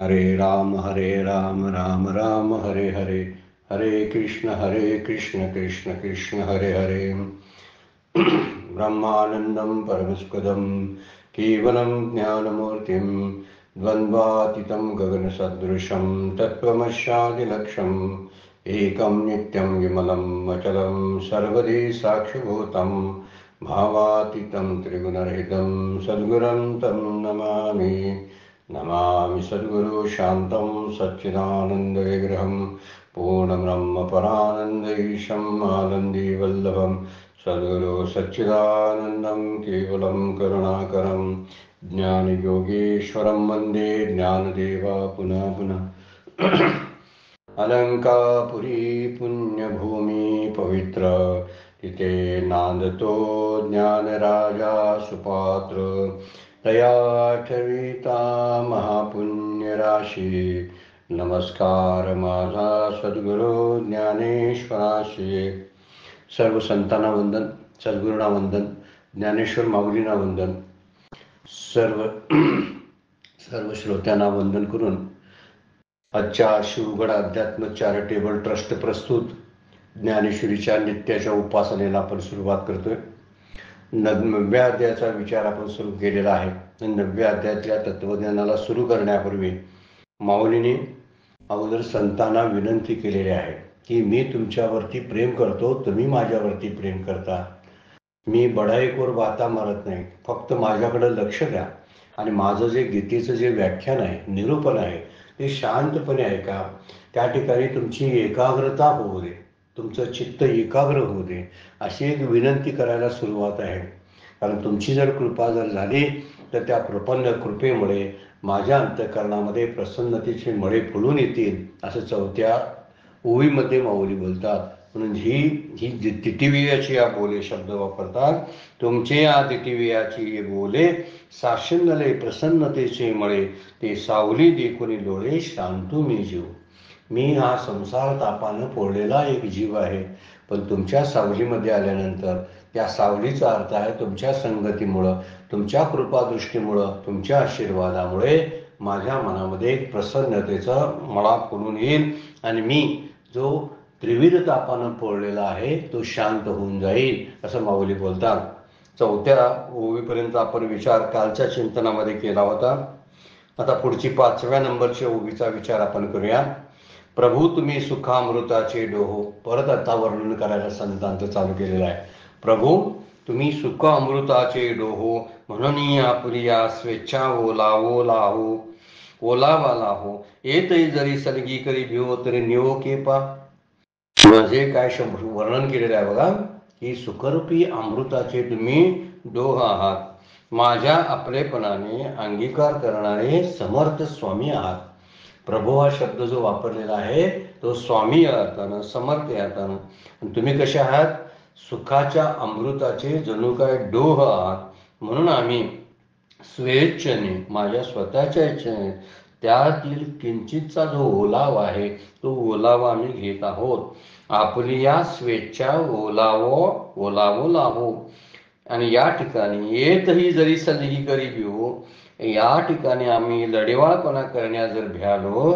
हरे राम राम राम हरे हरे, हरे कृष्ण कृष्ण कृष्ण हरे हरे। ब्रह्मानन्दं परमसुखदं केवलं ज्ञानमूर्तिं द्वन्द्वातीतं गगनसदृशं तत्त्वमस्यादिलक्ष्यम् एकं नित्यं विमलम् अचलं सर्वदी साक्षिभूतं भावातीतं त्रिगुणरहितं सद्गुरुं तं नमामि। नमामि सद्गुरु शान्तं सच्चिदानन्दविग्रहं पूर्णब्रह्मपरानन्दैशम् आनन्दीवल्लभं सद्गुरु सच्चिदानन्दं केवलं करुणाकरं ज्ञानयोगेश्वरं वन्दे ज्ञानदेवा पुनः पुनः। अलंकापुरी पुण्यभूमि पवित्र तिथे नांदतो ज्ञानराजा सुपात्र तया ठविता महापुण्य राशी नमस्कार माझा सद्गुरु ज्ञानेश्वराशी। सर्व संतांना वंदन, सद्गुरूंना वंदन, ज्ञानेश्वर माऊलींना वंदन, सर्व श्रोत्यांना वंदन करून आजच्या शिवगड अध्यात्म चॅरिटेबल ट्रस्ट प्रस्तुत ज्ञानेश्वरीच्या नित्याच्या उपासनेला आपण सुरुवात करतोय। 9व्या अध्यायाचा विचार आपण सुरू केलेला आहे। 9व्या अध्यायातल्या तत्वज्ञानाला सुरू करण्यापूर्वी माऊलीने अगोदर संतांना विनंती केलेली आहे की मी तुमच्यावरती प्रेम करतो, तुम्ही माझ्यावरती प्रेम करता। मी बढाईखोर बाता मारत नाही, फक्त माझ्याकडे लक्ष द्या आणि माझं जे गीतेचं जे व्याख्यान आहे, निरूपण आहे, ते शांतपणे ऐका। त्या ठिकाणी तुमची एकाग्रता होऊ दे, तुमचं चित्त एकाग्र होऊ दे, अशी एक विनंती करायला सुरुवात आहे। कारण तुमची जर कृपा जर झाली तर त्या कृपेमुळे माझ्या अंतःकरणामध्ये प्रसन्नतेचे मळे फुलून येतील, असं 4थ्या ओवीमध्ये माऊली बोलतात। म्हणून ही तिटिवियाची या बोले शब्द वापरतात। तुमचे या तिटिवियाची बोले साशंगले प्रसन्नतेचे मळे, ते सावली देखुनी लोळे शांतू मी जीव। मी हा संसार तापानं पोळलेला एक जीव आहे, पण तुमच्या सावलीमध्ये आल्यानंतर त्या सावलीचा अर्थ आहे तुमच्या संगतीमुळं, तुमच्या कृपादृष्टीमुळं, तुमच्या आशीर्वादामुळे माझ्या मनामध्ये एक प्रसन्नतेचा मळा फुलून येईल आणि मी जो त्रिविध तापानं पोळलेला आहे तो शांत होऊन जाईल, असं माऊली बोलतात। 4थ्या ओवीपर्यंत आपण विचार कालच्या चिंतनामध्ये केला होता। आता पुढची 5व्या नंबरच्या ओवीचा विचार आपण करूया। प्रभू तुम्ही सुखामृताचे डोहो, परत आता वर्णन करायला संतांचं चालू केलेलं आहे। प्रभू तुम्ही सुख अमृताचे डोहो, म्हणून आपुरिया स्वेच्छा ओलावो लाहो, ओलावा लाहो, येतही जरी सलगी करी भिवो तरी निवो केपा। म्हणजे काय वर्णन केलेलं आहे बघा, की सुखरूपी अमृताचे तुम्ही डोह आहात, माझ्या आपलेपणाने अंगीकार करणारे समर्थ स्वामी आहात। प्रभू हा शब्द जो वापरलेला आहे तो स्वामी या अर्थानं, समर्थ या अर्थानं। तुम्ही कसे आहात? सुखाच्या अमृताचे जणू काय डोह आहात, म्हणून आम्ही स्वेच्छेने, माझ्या स्वतःच्या इच्छेने त्यातील किंचितचा जो ओलावा आहे तो ओलावा आम्ही घेत आहोत। आपली या स्वेच्छा ओलावो लाहो। आणि या ठिकाणी येतही जरी सलगी करी भिवो, या ठिकाणी आम्ही लढेवाळपणा करण्यास जर भ्यालो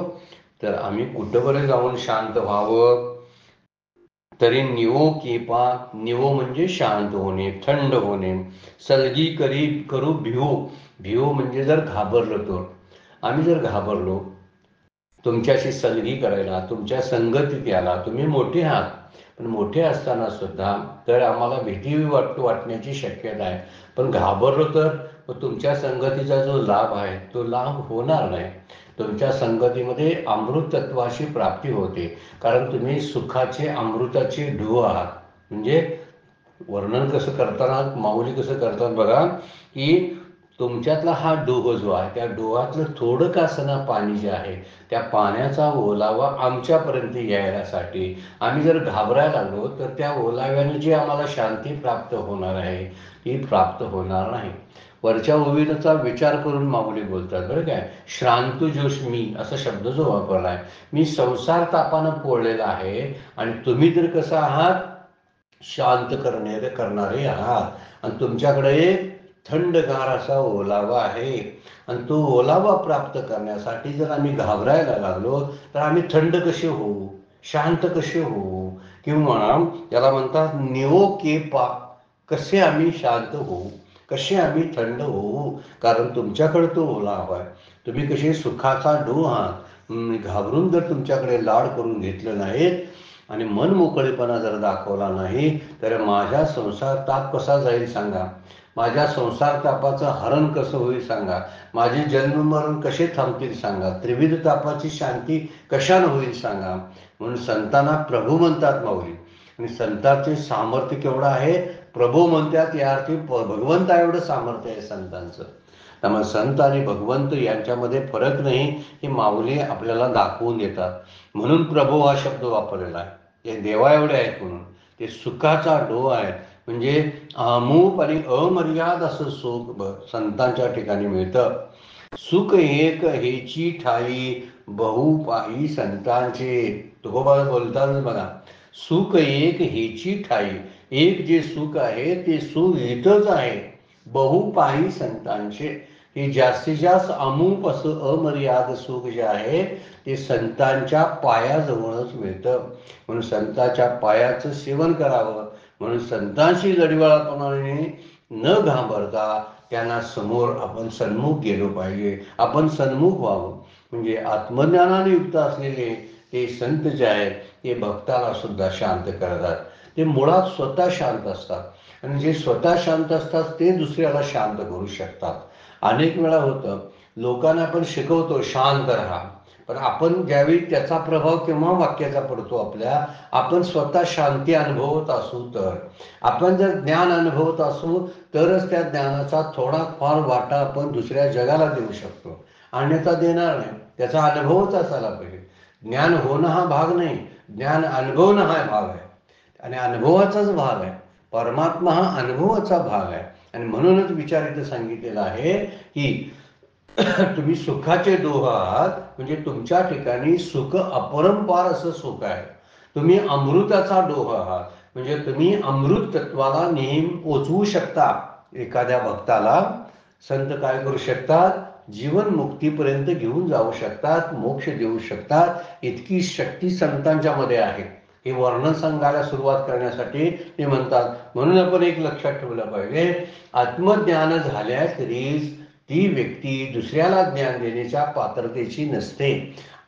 तर आम्ही कुठंबरे जाऊन शांत व्हावं, तरी निवो केपा, निवो म्हणजे शांत होणे, थंड होणे, सलगी करू भिवो म्हणजे जर घाबरलो तर, आम्ही जर घाबरलो तुमच्याशी सलगी करायला, तुमच्या संगतीत यायला, तुम्ही मोठे आहात पण मोठे असताना सुद्धा तर आम्हाला भीती वाटण्याची शक्यता आहे, पण घाबरलो तर तुमच्या संगतीचा जो लाभ आहे तो लाभ होणार नाही। तुमच्या संगतीमध्ये अमृत तत्वाची प्राप्ती होते, कारण तुम्ही सुखाचे अमृताचे डोह आहात। म्हणजे वर्णन कसं करताना माऊली कसं करतात बघा, की तुमच्यातला हा डोह जो आहे त्या डोहातलं थोडं का असना पाणी जे आहे त्या पाण्याचा ओलावा आमच्यापर्यंत यायसाठी आम्ही जर घाबरायला लागलो तर त्या ओलाव्याने जी आम्हाला शांती प्राप्त होणार आहे ती प्राप्त होणार नाही। वरच्या ओवीचा विचार करून माऊली बोलतात बरं काय, श्रांतू जोश मी असा शब्द जो वापरलाय, मी संसार तापानं पोळलेला आहे आणि तुम्ही तर कसं आहात, शांत करणारे आहात। आणि तुमच्याकडे थंडगार असा ओलावा आहे. आणि तो ओलावा प्राप्त करण्यासाठी जर आम्ही घाबरायला लागलो तर आम्ही थंड कसे होऊ, शांत कसे होऊ, किंवा त्याला म्हणतात निवो के पा, कसे आम्ही शांत होऊ, कसे आम्ही थंड होऊ. कारण तुमच्याकडे तो ओलावा आहे. तुम्ही कसे सुखाचा डोह आहात. घाबरून जर तुमच्याकडे लाड करून घेतलं नाहीत आणि मन मोकळेपणा जर दाखवला नाही तर माझ्या संसार ताप कसा जाईल सांगा, माझ्या संसार तापाचं हरण कसं होईल सांगा, माझे जन्म मरण कसे थांबतील सांगा, त्रिविध तापाची शांती कशानं होईल सांगा. म्हणून संतांना प्रभू म्हणतात माऊली. आणि संतांचे सामर्थ्य केवढं आहे, प्रभू म्हणतात या अर्थी भगवंता एवढं सामर्थ्य आहे संतांचं. त्यामुळे संत आणि भगवंत यांच्यामध्ये फरक नाही हे माऊली आपल्याला दाखवून देतात. म्हणून प्रभू हा शब्द वापरलेला आहे. ते देवा एवढे आहेत म्हणून. ते सुखाचा डोह आहे. म्हणजे अमूप आणि अमर्याद असं सुख संतांच्या ठिकाणी मिळतं. सुख एक हेची ठाई बहु पायी संतांचे. तुकोबा बोलताच बघा, सुख एक हेची ठाई. एक जे सुख आहे ते सुख इथंच आहे, बहुपायी संतांचे. हे जास्तीत जास्त अमूप असं अमर्याद सुख जे आहे ते संतांच्या पायाजवळच मिळतं. म्हणून संतांच्या पायाचं सेवन करावं. म्हणून संतांशी लढिवाळपणाने न घाबरता त्यांना समोर आपण सन्मुख गेलो पाहिजे, आपण सन्मुख व्हावं. म्हणजे आत्मज्ञानाने युक्त असलेले ते संत जे आहेत ते भक्ताला सुद्धा शांत करतात. ते मुळात स्वतः शांत असतात आणि जे स्वतः शांत असतात ते दुसऱ्याला शांत करू शकतात. अनेक वेळा होतं, लोकांना आपण शिकवतो शांत राहा, पण आपण ज्यावेळी त्याचा प्रभाव केव्हा वाक्याचा पडतो आपल्या, आपण स्वतः शांती अनुभवत असू तर, आपण जर ज्ञान अनुभवत असू तरच त्या ज्ञानाचा थोडाफार वाटा आपण दुसऱ्या जगाला देऊ शकतो, अन्यथा देणार नाही. त्याचा अनुभवच असायला पाहिजे. ज्ञान होणं हा भाग नाही, ज्ञान अनुभवणं हा भाग आहे आणि अनुभवाचाच भाग आहे. परमात्मा हा अनुभवाचा भाग आहे. आणि म्हणूनच विचार इथं सांगितलेला आहे की तुम्ही सुखाचे डोह आहात. म्हणजे तुमच्या ठिकाणी सुख अपरंपार असं सुख आहे. तुम्ही अमृताचा डोह आहात. म्हणजे तुम्ही अमृत तत्वाला नेहमी पोचवू शकता. एखाद्या भक्ताला संत काय करू शकतात, जीवन मुक्तीपर्यंत घेऊन जाऊ शकतात, मोक्ष देऊ शकतात. इतकी शक्ती संतांच्या मध्ये आहे. हे वर्णन सांगायला सुरुवात करण्यासाठी ते म्हणतात. म्हणून आपण एक लक्षात ठेवलं पाहिजे, आत्मज्ञान झाल्यास तरी ती व्यक्ती दुसऱ्याला ज्ञान देण्याच्या पात्रतेची नसते,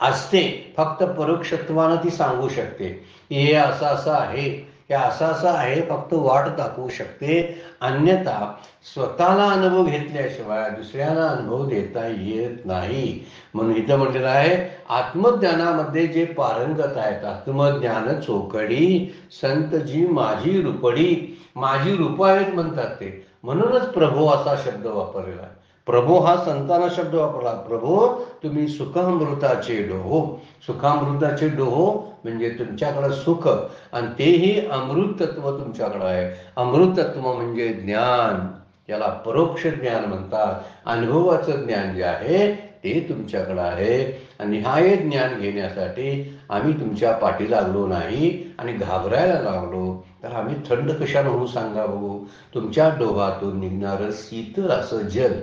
असते. फक्त परोक्षत्वानं ती सांगू शकते हे असं असं आहे, हे असं असं आहे, फक्त वाट दाखवू शकते. अन्यथा स्वतःला अनुभव घेतल्याशिवाय दुसऱ्याला अनुभव देता येत नाही. म्हणून इथं म्हटलेलं आहे, आत्मज्ञानामध्ये जे पारंगत आहेत, आत्मज्ञान चोखडी संत जी माझी रूपडी. माझी रूप आहेत म्हणतात ते. म्हणूनच प्रभू असा शब्द वापरलेला आहे. प्रभू हा संतांना शब्द वापरला. प्रभू तुम्ही सुखामृताचे डोहो. सुखामृताचे डोहो म्हणजे तुमच्याकडे सुख आणि तेही अमृत तत्व तुमच्याकडे आहे. अमृत तत्व म्हणजे ज्ञान, याला परोक्ष ज्ञान म्हणतात. अनुभवाचं ज्ञान जे आहे ते तुमच्याकडे आहे. आणि हे ज्ञान घेण्यासाठी आम्ही तुमच्या पाठी लागलो नाही आणि घाबरायला लागलो तर आम्ही थंड कशानं होऊ सांगा बघू. तुमच्या डोहातून निघणारं शीतल असं जल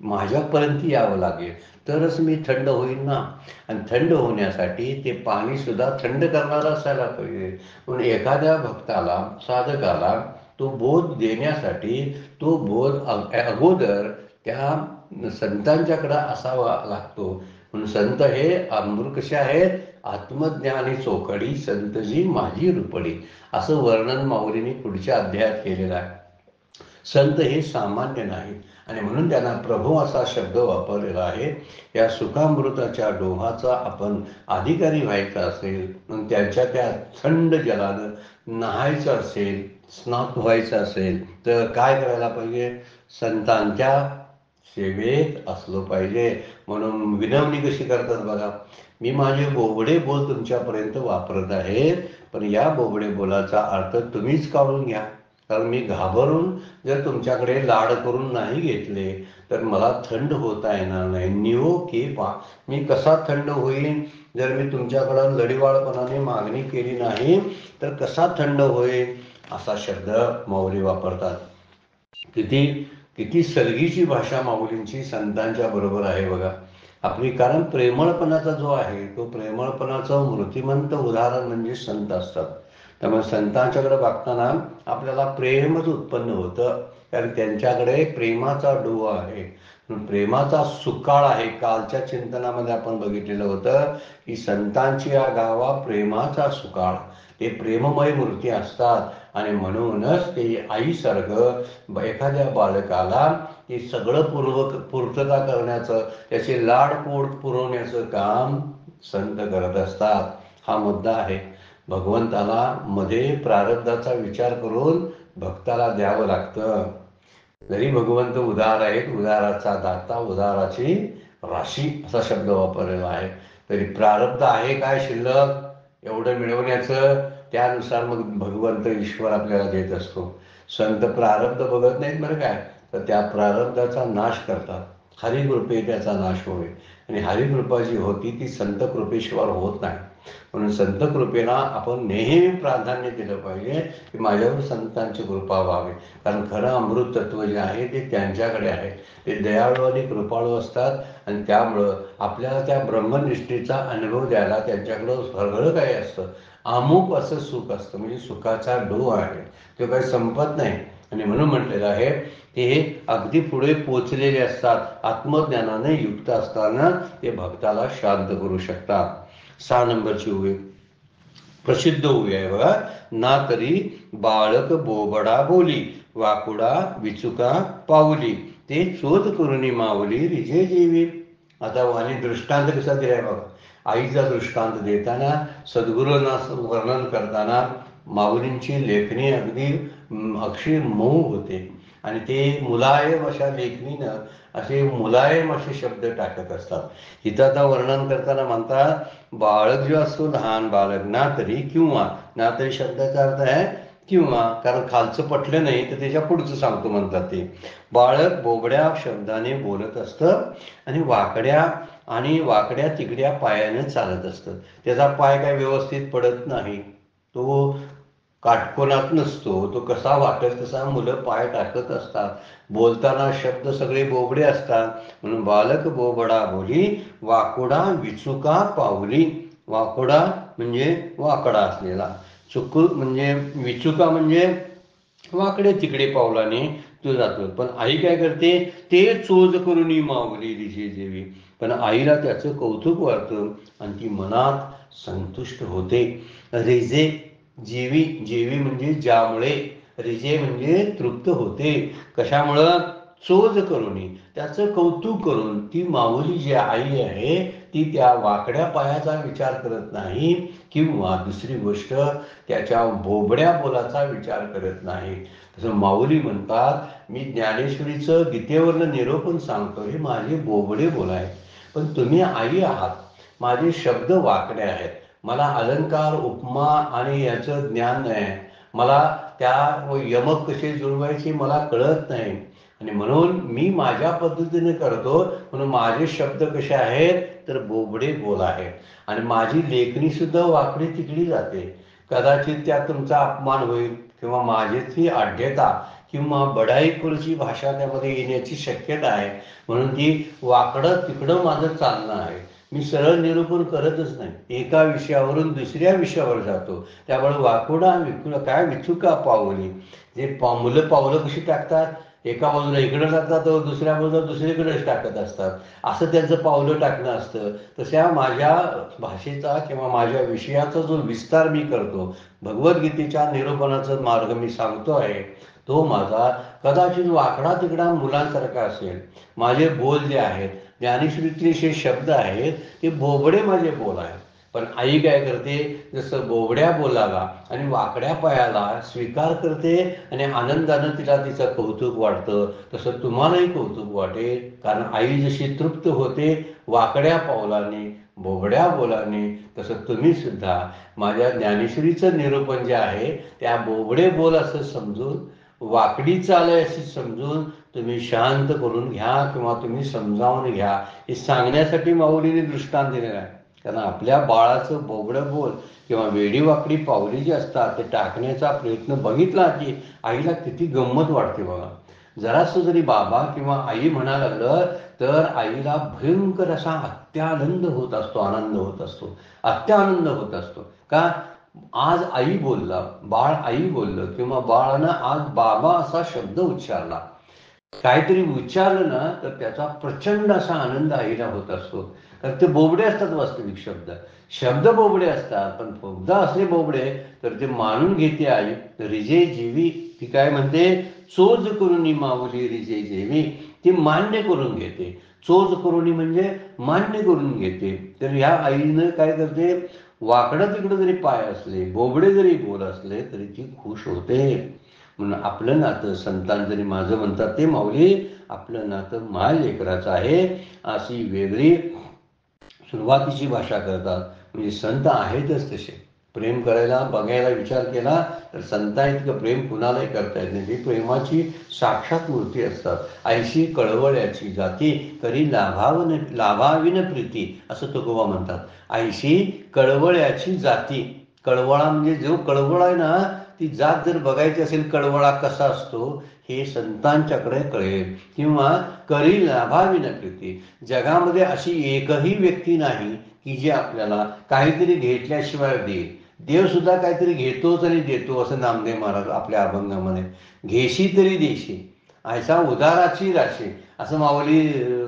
माझ्यापर्यंत यावं लागेल तरच मी थंड होईल ना. आणि थंड होण्यासाठी ते पाणी सुद्धा थंड करणारं असायला पाहिजे. म्हणून एखाद्या भक्ताला, साधकाला तो बोध देण्यासाठी तो बोध अगोदर त्या संतांच्याकडे असावा लागतो. म्हणून संत हे अमृत कसे आहेत, आत्मज्ञानी चोखडी संतजी माझी रूपडी, असं वर्णन माऊलींनी पुढच्या अध्यायात केलेलं आहे. संत हे सामान्य नाही आणि म्हणून त्यांना प्रभू असा शब्द वापरलेला आहे. या सुखामृताच्या डोहाचा आपण अधिकारी व्हायचा असेल, मग त्यांच्या त्या थंड जलानं नहायचं असेल, स्नात व्हायचं असेल तर काय करायला पाहिजे, संतांच्या सेवेत असलो पाहिजे. म्हणून विनवणी कशी करतात बघा, मी माझे बोबडे बोल तुमच्यापर्यंत वापरत आहे, पण या बोबडे बोलाचा अर्थ तुम्हीच काढून घ्या. कारण मी घाबरून जर तुमच्याकडे लाड करून नाही घेतले तर मला थंड होता येणार नाही. निवो के पा, मी कसा थंड होईन जर मी तुमच्याकडं लढिवाळपणाने मागणी केली नाही तर कसा थंड होईल, असा शब्द माऊली वापरतात. किती किती सलगीची भाषा माऊलींची संतांच्या बरोबर आहे बघा आपली. कारण प्रेमळपणाचा जो आहे तो प्रेमळपणाचं मूर्तिमंत उदाहरण म्हणजे संत असतात. त्यामुळे संतांच्याकडे बघताना आपल्याला प्रेमच उत्पन्न होतं, कारण त्यांच्याकडे प्रेमाचा डोळा आहे, प्रेमाचा सुकाळ आहे. कालच्या चिंतनामध्ये आपण बघितलेलं होतं की संतांची या गावा प्रेमाचा सुकाळ, ते प्रेममय मूर्ती असतात. आणि म्हणूनच ते आईसारखं एखाद्या बालकाला ते सगळं पूर्तता करण्याचं, त्याचे लाडपोट पुरवण्याचं काम संत करत असतात. हा मुद्दा आहे. भगवंताला मध्ये प्रारब्धाचा विचार करून भक्ताला द्यावं लागतं. जरी भगवंत उदार आहेत, उदाराचा दाता, उदाराची राशी असा शब्द वापरलेला आहे, तरी प्रारब्ध आहे काय शिल्लक एवढं मिळवण्याचं, त्यानुसार मग भगवंत ईश्वर आपल्याला देत असतो. संत प्रारब्ध बघत नाहीत बरं काय, तर त्या प्रारब्धाचा नाश करतात. हरिकृपे त्याचा नाश होईल. आणि हरिकृपा जी होती ती संत कृपेशिवाय होत नाही. म्हणून संत कृपेला आपण नेहमी प्राधान्य दिलं पाहिजे की माझ्यावर संतांची कृपा व्हावी. कारण खरं अमृत तत्व जे आहे ते त्यांच्याकडे आहे. ते दयाळू आणि कृपाळू असतात. आणि त्यामुळं आपल्याला त्या ब्रह्मनिष्ठेचा अनुभव द्यायला त्यांच्याकडं सगळं काही असतं. अमुक असं सुख असतं, म्हणजे सुखाचा डो आहे, तो काही संपत नाही. आणि म्हणून म्हटलेलं आहे ते अगदी पुढे पोचलेले असतात. आत्मज्ञानाने युक्त असताना ते भक्ताला शांत करू शकतात. 6 नंबरची उभी प्रसिद्ध उभी आहे बघा. ना तरी बाळक बोबडा बोली, वाकुडा विचुका पावली, ते चोच करुणी माऊली रिजे जीवी. आता आणि दृष्टांत कसा दिलाय बघा. आईचा दृष्टांत देताना, सद्गुरूंना वर्णन करताना माऊलींची लेखणी अगदी अक्षी मऊ होते. आणि ते मुलायम अशा लेखणीनं असे मुलायम असे शब्द टाकत असतात. इथं आता वर्णन करताना म्हणतात बाळक जो असतो, लहान बालक, ना तरी किंवा, ना तरी शब्दाचा अर्थ आहे किंवा, कारण खालचं पटलं नाही तर त्याच्या पुढचं सांगतो म्हणतात. ते बाळक बोबड्या शब्दाने बोलत असतं आणि वाकड्या तिकड्या पायाने चालत असतं. त्याचा पाय काय व्यवस्थित पडत नाही, तो काटकोनात नसतो, तो कसा वाटेल तसा मुलं पाय टाकत असतात. बोलताना शब्द सगळे बोबडे असतात. म्हणून बालक बोबडा बोली, वाकुडा विचुका पावली. वाकुडा म्हणजे वाकडा असलेला, चुकू म्हणजे विचुका म्हणजे वाकडे तिकडे पावलाने तो जातो. पण आई काय करते, ते चोज करून माऊली रिजे देवी. पण आईला त्याचं कौतुक वाटतं आणि ती मनात संतुष्ट होते. रिजे जीवी, जीवी म्हणजे ज्यामुळे, रिजे म्हणजे तृप्त होते. कशामुळं, चोज करून, त्याचं कौतुक करून. ती माऊली जी आई आहे ती त्या वाकड्या पायाचा विचार करत नाही, किंवा दुसरी गोष्ट त्याच्या बोबड्या बोलाचा विचार करत नाही. तसं माऊली म्हणतात, मी ज्ञानेश्वरीचं गीतेवरनं निरूपण सांगतो, हे माझे बोबडे बोल आहे, पण तुम्ही आई आहात, माझे शब्द वाकडे आहेत, मला अलंकार उपमा आणि याचं ज्ञान नाही, मला त्या यमक कसे जुळवायचे मला कळत नाही, आणि म्हणून मी माझ्या पद्धतीने करतो. म्हणून माझे शब्द कसे आहेत तर बोबडे बोल आहेत. आणि माझी लेखणी सुद्धा वाकडी तिकडी जाते. कदाचित त्यात तुमचा अपमान होईल, किंवा माझीची आढ्यता किंवा बडाईपूरची भाषा त्यामध्ये येण्याची शक्यता आहे. म्हणून ती वाकडं तिकडं माझं चालणं आहे. मी सरळ निरूपण करतच नाही, एका विषयावरून दुसऱ्या विषयावर जातो. त्यामुळे वाकुडा काय विचुका पावली, जे मुलं पावलं कशी टाकतात, एका बाजूला इकडं टाकतात तर दुसऱ्या बाजूला दुसरीकडेच टाकत असतात, असं त्यांचं पावलं टाकणं असतं. तशा माझ्या भाषेचा किंवा माझ्या विषयाचा जो विस्तार मी करतो, भगवद्गीतेच्या निरूपणाचा मार्ग मी सांगतो आहे, तो माझा कदाचित वाकडा तिकडा मुलांसारखा असेल. माझे बोल जे आहेत, ज्ञानेश्वरीतले जे शब्द आहेत ते बोबडे माझे बोल आहेत. पण आई काय करते, जसं बोबड्या बोलाला आणि वाकड्या पायाला स्वीकार करते आणि आनंदानं तिला तिचं कौतुक वाटतं. तसं तुम्हालाही कौतुक वाटेल, कारण आई जशी तृप्त होते वाकड्या पावलाने, बोबड्या बोलाने, तसं तुम्ही सुद्धा माझ्या ज्ञानेश्वरीचं निरूपण जे आहे त्या बोबडे बोल असं समजून, वाकडी चाल आहे अशी समजून तुम्ही शांत करून घ्या, किंवा तुम्ही समजावून घ्या. हे सांगण्यासाठी माऊलीने दृष्टांत दिलेला आहे. कारण आपल्या बाळाचं बोबडं बोल किंवा वेडी वाकडी पावली जी असतात ते टाकण्याचा प्रयत्न बघितला की आईला किती गंमत वाटते बघा. जरासं जरी बाबा किंवा आई म्हणा लागलं तर आईला भयंकर असा अत्यानंद होत असतो, आनंद होत असतो, अत्यानंद होत असतो. का? आज आई बोलला, बाळ आई बोललं किंवा बाळानं आज बाबा असा शब्द उच्चारला, काहीतरी उच्चारलं ना तर त्याचा प्रचंड असा आनंद आईला होत असतो. कारण ते बोबडे असतात, वास्तविक शब्द शब्द बोबडे असतात, पण खूपदा असले बोबडे तर ते मानून घेते आई. रिजे जीवी, ती काय म्हणते, चोज करून माऊली रिजे जेवी, ती मान्य करून घेते. चोज करून म्हणजे मान्य करून घेते. तर ह्या आईनं काय करते, वाकडं तिकडं जरी पाय असले, बोबडे जरी बोल असले तरी ती खुश होते. म्हणून आपलं नातं संतांजनी माझं म्हणतात ते, माऊली आपलं नातं माझ्या लेकराचं आहे, अशी वेगळी सुरुवातीची भाषा करतात. म्हणजे संत आहेतच तसे. प्रेम करायला बघायला विचार केला तर संता इतकं प्रेम कुणालाही करता येत नाही. ती प्रेमाची साक्षात मूर्ती असतात. ऐशी कळवळ्याची जाती करी लाभाविन प्रीती, असं तुकोबा म्हणतात. ऐशी कळवळ्याची जाती, कळवळा म्हणजे जो कळवळा आहे ना, ती जात जर बघायची असेल कळवळा कसा असतो हे संतांच्याकडे कळेल. किंवा करी लाभाविन प्रीती, जगामध्ये अशी एकही व्यक्ती नाही की जे आपल्याला काहीतरी घेतल्याशिवाय देईल. देव सुद्धा काहीतरी घेतोच आणि देतो, असं नामदेव महाराज आपल्या अभंगामध्ये, घेशी तरी देशी ऐसा उदाराची राशी, असं माऊली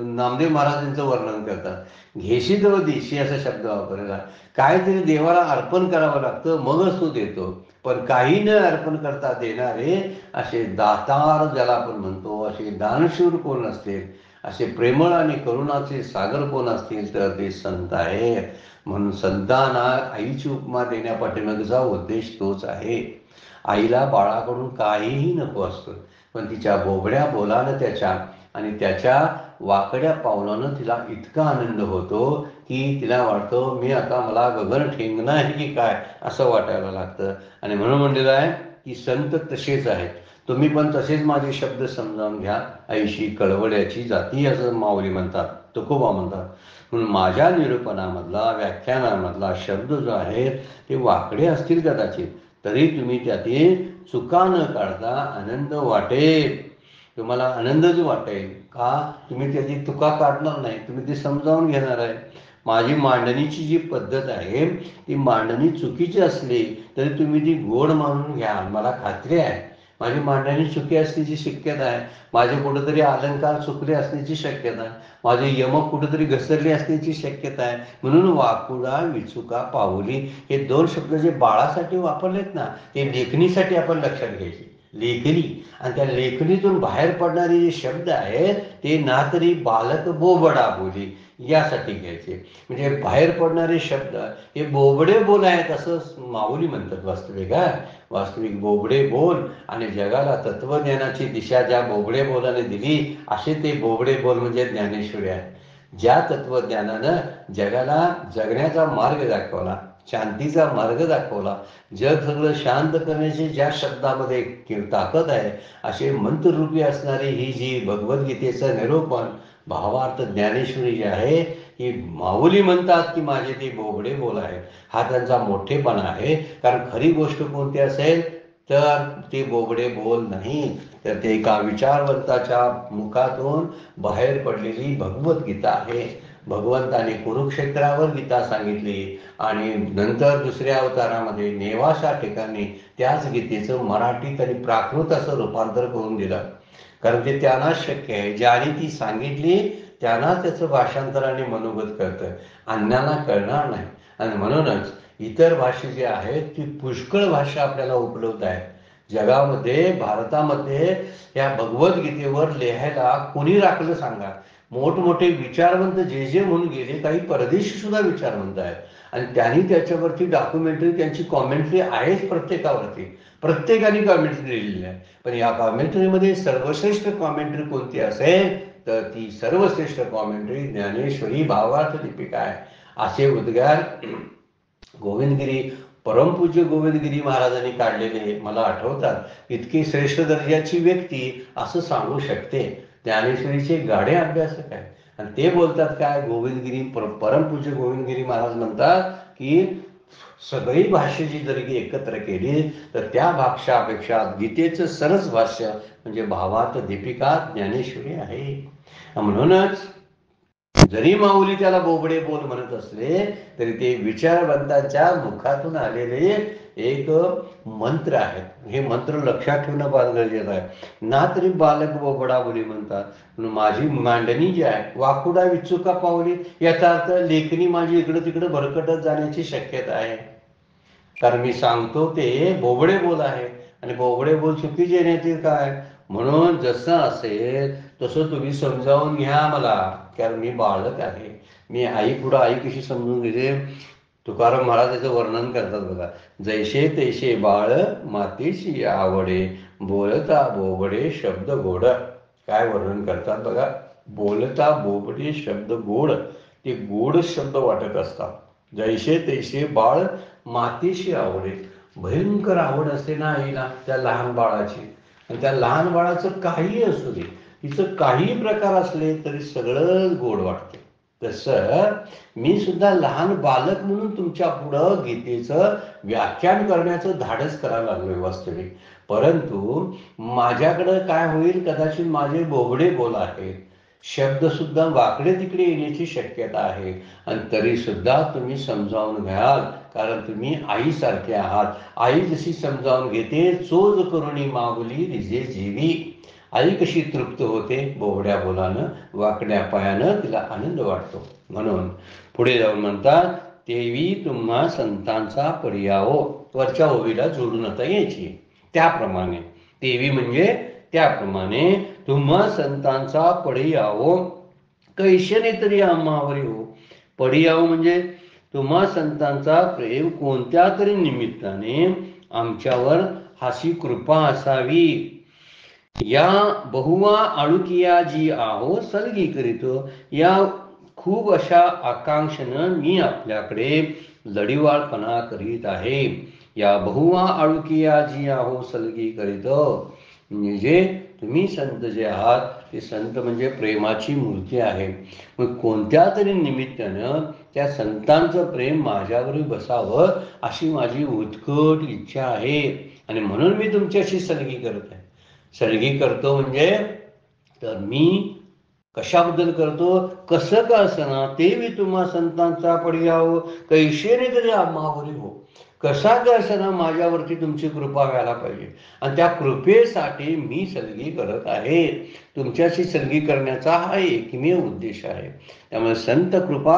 नामदेव महाराज यांचं वर्णन करतात. घेशी तर देशी असा शब्द वापरला. काहीतरी देवाला अर्पण करावं लागतं मगच तो देतो. पण काही न अर्पण करता देणारे असे दातार ज्याला आपण म्हणतो, असे दानशूर कोण असतील, असे प्रेमळ आणि करुणाचे सागर कोण असतील तर ते संत आहे. म्हणून संतांना आईची उपमा देण्यापाठीमागचा उद्देश तोच आहे. आईला बाळाकडून काहीही नको असतं, पण तिच्या बोबड्या बोलानं त्याच्या आणि त्याच्या वाकड्या पावलानं तिला इतका आनंद होतो की तिला वाटतं मी आता मला गगन ठेंगणं आहे की काय असं वाटायला लागतं. आणि म्हणून म्हणलेलं आहे की संत तसेच आहेत, तुम्ही पण तसेच माझे शब्द समजावून घ्या. ऐशी कळवळ्याची जाती असं माऊली म्हणतात, तुकोबा म्हणतात. म्हणून माझ्या निरूपणामधला व्याख्यानामधला शब्द जो आहे ते वाकडे असतील कदाचित, तरी तुम्ही त्यातील चुका न काढता आनंद वाटेल, तुम्हाला आनंदच वाटेल. का? तुम्ही त्याची चुका काढणार नाही, तुम्ही ती समजावून घेणार आहे. माझी मांडणीची जी पद्धत आहे ती मांडणी चुकीची असली तरी तुम्ही ती गोड मानून घ्या. मला खात्री आहे माझी मांडणी चुकी असण्याची शक्यता आहे, माझे कुठेतरी अलंकार चुकले असण्याची शक्यता आहे, माझे यमक कुठेतरी घसरले असण्याची शक्यता आहे. म्हणून वाकुडा विचुका पाऊली हे दोन शब्द जे बाळासाठी वापरलेत ना, ते लेखणीसाठी आपण लक्षात घ्यायचे. लेखणी आणि त्या लेखणीतून बाहेर पडणारे जे शब्द आहेत ते ना तरी बालक बोबडा बोली यासाठी घ्यायचे. म्हणजे बाहेर पडणारे शब्द हे बोबडे बोल आहेत असं माऊली म्हणतात. वास्तविक बोबडे बोल आणि जगाला तत्वज्ञानाची दिशा ज्या बोबडे बोलाने दिली असे ते बोबडे बोल म्हणजे ज्ञानेश्वरी आहे. ज्या तत्वज्ञानानं जगाला जगण्याचा मार्ग दाखवला, शांतीचा मार्ग दाखवला, जग सगळं शांत करण्याची ज्या शब्दामध्ये ताकद आहे, असे मंत्ररूपी असणारी ही जी भगवद्गीतेचं निरूपण भावार्थ ज्ञानेश्वरी जी आहे ही माऊली म्हणतात की माझे ते बोबडे बोल आहे. हा त्यांचा मोठेपणा आहे. कारण खरी गोष्ट कोणती असेल तर ते बोबडे बोल नाही, तर ते एका विचारवंताच्या मुखातून बाहेर पडलेली भगवद्गीता आहे. भगवंताने कुरुक्षेत्रावर गीता सांगितली आणि नंतर दुसऱ्या अवतारामध्ये नेवाशा ठिकाणी त्याच गीतेचं मराठीत आणि प्राकृत असं रूपांतर करून दिलं. कारण ते त्यांनाच शक्य आहे, ज्याने ती सांगितली त्यांनाच त्याचं भाषांतर आणि मनोगत करतं, अन्याला कळणार नाही. आणि म्हणूनच इतर भाषा जे आहेत ती पुष्कळ भाषा आपल्याला उपलब्ध आहेत जगामध्ये. भारतामध्ये या भगवद्गीतेवर लिहायला कोणी राखलं सांगा? मोठमोठे विचारवंत जे जे म्हणून गेले, काही परदेशी सुद्धा विचारवंत आहेत आणि त्यांनी त्याच्यावरती डॉक्युमेंटरी, त्यांची कॉमेंट्री आहेच प्रत्येकावरती, प्रत्येकाने कॉमेंट्री लिहिलेली आहे. पण या कॉमेंट्रीमध्ये सर्वश्रेष्ठ कॉमेंट्री कोणती असेल तर ती सर्वश्रेष्ठ कॉमेंट्री ज्ञानेश्वरी भावार्थ दीपिका आहे. असे उद्गार गोविंदगिरी, परमपूज्य गोविंदगिरी महाराजांनी काढलेले मला आठवतात. इतकी श्रेष्ठ दर्जाची व्यक्ती असं सांगू शकते. ज्ञानेश्वरीचे गाढे अभ्यासक आहे आणि ते बोलतात काय, गोविंदगिरी परमपूज्य गोविंदगिरी महाराज म्हणतात की सगळी भाष्य जी जर एकत्र केली तर त्या भाषापेक्षा गीतेचं सरस भाष्य म्हणजे भावात दीपिका ज्ञानेश्वरी आहे. म्हणूनच जरी माऊली त्याला बोबडे बोल म्हणत असले तरी ते विचारवंतांच्या मुखातून आलेले एक मंत्र आहेत. हे मंत्र लक्षात ठेवणं फार गरजेचं आहे. ना तरी बालक बोबडा बोली म्हणतात. माझी मांडणी जी आहे वाकुडा विचुका पावली, याचा अर्थ लेखणी माझी इकडं तिकडं भरकटत जाण्याची शक्यता आहे. कारण मी सांगतो ते बोबडे बोल आहे आणि बोबडे बोल चुकीचे येण्याचे काय. म्हणून जसं असेल तसं तुम्ही समजावून घ्या मला, कारण मी बालक आहे. मी आई पुढं आई कशी समजून घेते. तुकाराम महाराज त्याचं वर्णन करतात बघा. जैसे तैसे बाळ मातीशी आवडे, बोलता बोबडे शब्द गोड. काय वर्णन करतात बघा. बोलता बोबडे शब्द गोड, ते गोड शब्द वाटत असतात. जैसे तैसे बाळ मातीशी आवडे. भयंकर आवड असते ना आईला त्या लहान बाळाची, आणि त्या लहान बाळाचं काही असू दे, तिचं काही प्रकार असले तरी सगळं गोड वाटते. तसं मी सुद्धा लहान बालक म्हणून तुमच्या पुढं गीतेचं व्याख्यान करण्याचं धाडस करायला लागलोय वास्तविक. परंतु माझ्याकडं काय होईल, कदाचित माझे बोबडे बोल आहेत, शब्द सुद्धा वाकडे तिकडे येण्याची शक्यता आहे. आणि तरी सुद्धा तुम्ही समजावून घ्याल, कारण तुम्ही आईसारखे आहात. आई जशी समजावून घेते, चोज करुणी माऊली रिजे जीवी. आई कशी तृप्त होते बोबड्या बोलानं, वाकड्या पायानं तिला आनंद वाटतो. म्हणून पुढे जाऊन म्हणतात, तेवी तुम्हा संतांचा पर्यावो. वरच्या ओवीला जोडून आता यायची. त्याप्रमाणे तेवी म्हणजे त्याप्रमाणे तुम्हा संतांचा पर्यावो, कैशने तरी आम्हावरी हो. पर्यावो म्हणजे तुम्हा संतांचा प्रेम कोणत्या तरी निमित्ताने आमच्यावर हाशी कृपा असावी. या बहुवा आळुकिया जी आहो सलगी करीतो. या खूप अशा आकांक्षेनं मी आपल्याकडे लढीवाळपणा करीत आहे. या बहुवा आळुकिया जी आहो सलगी करीतो, म्हणजे तुम्ही संत जे आहात ते संत म्हणजे प्रेमाची मूर्ती आहे. मग कोणत्या तरी निमित्तानं त्या संतांचं प्रेम माझ्यावर बसावं अशी माझी उत्कट इच्छा आहे, आणि म्हणून मी तुमच्याशी सलगी करत आहे. सलगी करतो म्हणजे तर मी कशाबद्दल करतो, कसं का असना ते मी तुम्हा संतांचा पर्यावो, कैशेने तरी आम्हावरी हो. कसा का असना माझ्यावरती तुमची कृपा व्हायला पाहिजे, आणि त्या कृपेसाठी मी सलगी करत आहे. तुमच्याशी सलगी करण्याचा हा एकमेव उद्देश आहे. त्यामुळे संत कृपा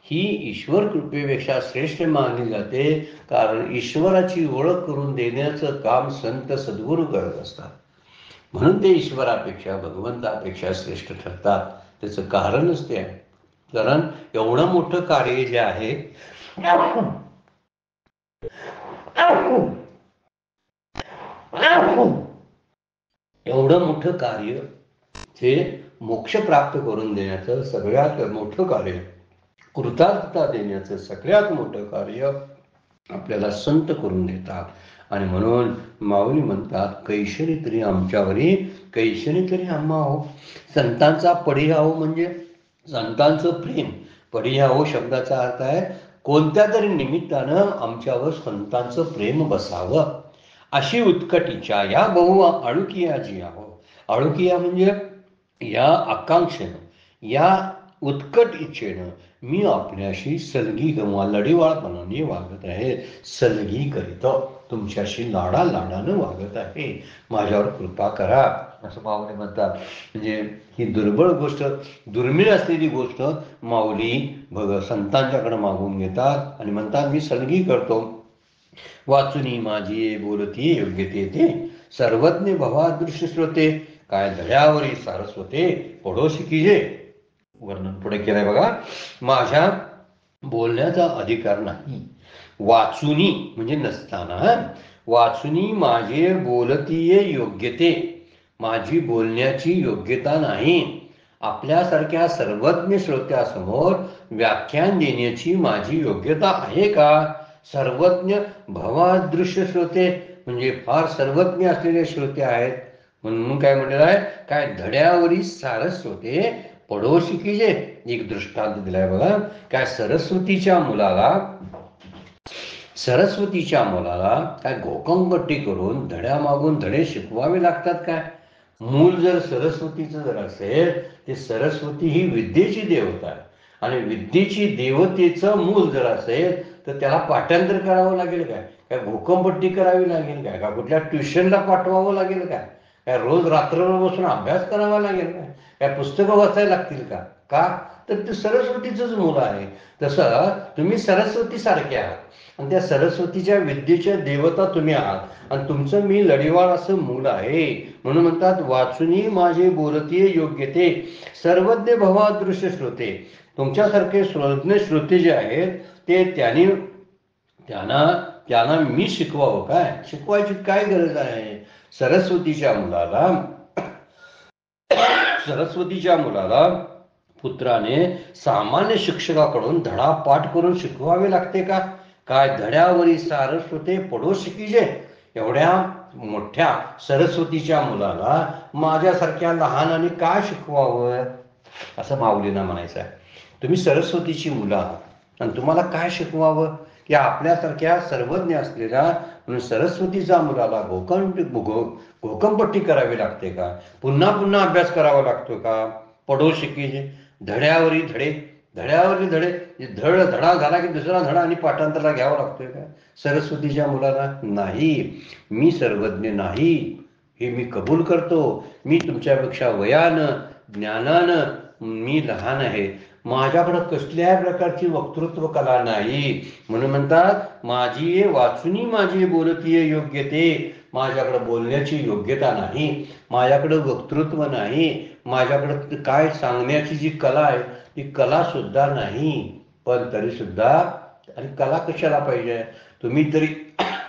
ही ईश्वर कृपेपेक्षा श्रेष्ठ मानली जाते, कारण ईश्वराची ओळख करून देण्याचं काम संत सद्गुरू करत असतात. म्हणून ते ईश्वरापेक्षा भगवंतापेक्षा श्रेष्ठ ठरतात. त्याचं कारणच ते आहे. कारण एवढं मोठं कार्य जे आहे, एवढं मोठं कार्य हे मोक्ष प्राप्त करून देण्याचं सगळ्यात मोठं कार्य, कृतार्थता देण्याचं सगळ्यात मोठं कार्य आपल्याला संत करून देतात. आणि म्हणून माऊली म्हणतात, कैशरी तरी आमच्यावरी, कैशरी तरी आम्हा हो. संतांचा पर्यावो म्हणजे संतांचं प्रेम. पर्यावो शब्दाचा अर्थ आहे कोणत्या तरी निमित्तानं आमच्यावर संतांचं प्रेम बसावं अशी उत्कट इच्छा. या बहु आळुकिया जी आहो. आळुकिया म्हणजे या आकांक्षेनं, या उत्कट इच्छेनं मी आपल्याशी सलगी किंवा लढीवाळपणाने वागत आहे. सलगी करीत तुमच्याशी लाडा लाडानं वागत आहे. माझ्यावर कृपा करा असं माऊली म्हणतात. म्हणजे ही दुर्बळ गोष्ट, दुर्मिळ असलेली गोष्ट माऊली संतांच्याकडे मागून घेतात आणि म्हणतात मी सलगी करतो. वाचुनी माझी बोलती योग्यते ते, सर्वज्ञ भवादृश्य श्रोते, काय धड्यावरी सारस्वते पडोशी कीजे. वर्णन पुढे केलंय बघा. माझ्या बोलण्याचा अधिकार नाही. वाचुनी म्हणजे नसताना, वाचुनी माझे बोलतीये योग्यते, माझी बोलण्याची योग्यता नाही. आपल्यासारख्या सर्वज्ञ श्रोत्यासमोर व्याख्यान देण्याची माझी योग्यता आहे का. सर्वज्ञ भवादृश्य श्रोते म्हणजे फार सर्वज्ञ असलेले श्रोते आहेत. म्हणून काय म्हणलेलं आहे, काय धड्यावरी सारस्वते पडोशी कीजे. एक दृष्टांत दिलाय बघा. काय सरस्वतीच्या मुलाला काय घोकंपट्टी करून धड्या मागून धडे शिकवावे लागतात काय. मूल जर सरस्वतीचं जर असेल, ते सरस्वती ही विद्येची देवता आहे आणि विद्येची देवतेचं मूल जर असेल तर त्याला पाठांतर करावं लागेल काय भूकंपट्टी करावी लागेल का कुठल्या ट्युशनला पाठवावं लागेल काय रोज रात्रभर बसून अभ्यास करावा लागेल काय पुस्तकं वाचायला लागतील का तर ते सरस्वतीचंच मूल आहे. तसं तुम्ही सरस्वती सारखे आहात आणि त्या सरस्वतीच्या विद्येच्या देवता तुम्ही आहात आणि तुमचं मी लढीवाळ असं मूल आहे. म्हणून म्हणतात वाचुनी माझे बोलतीये योग्य ते सर्वज्ञ भवादृश्य श्रोते. तुमच्यासारखे सर्वज्ञ श्रोते जे आहेत ते त्यांना मी शिकवावं शिकवायची काय गरज आहे. सरस्वतीच्या मुलाला पुत्राने सामान्य शिक्षकाकडून धडा पाठ करून शिकवावे लागते काय धड्यावरी सारस्वते पडो शिकीजे. एवढ्या मोठ्या सरस्वतीच्या मुलाला माझ्यासारख्या लहानाने काय शिकवावं असं माऊलींना म्हणायचं आहे. तुम्ही सरस्वतीची मुलं आहात आणि तुम्हाला काय शिकवावं की आपल्यासारख्या सर्वज्ञ असलेल्या म्हणून सरस्वतीच्या मुलाला घोकंपट्टी करावी लागते का पुन्हा पुन्हा अभ्यास करावा लागतो का पडो शिकीजे धड्यावरी धडे धडा झाला की दुसरा धडा आणि पाठांतरला घ्यावा लागतोय का सरस्वतीच्या मुलाला. नाही, मी सर्वज्ञ नाही हे मी कबूल करतो. मी तुमच्यापेक्षा वयानं ज्ञानानं मी लहान आहे. माझ्याकडं कसल्याही प्रकारची वक्तृत्व कला नाही. म्हणून म्हणतात माझी वाचुनी माझी बोलतीये योग्य ते. माझ्याकडं बोलण्याची योग्यता नाही, माझ्याकडं वक्तृत्व नाही, माझ्याकडं काय सांगण्याची जी कला आहे ती कला सुद्धा नाही. पण तरी सुद्धा आणि कला कशाला पाहिजे. तुम्ही तरी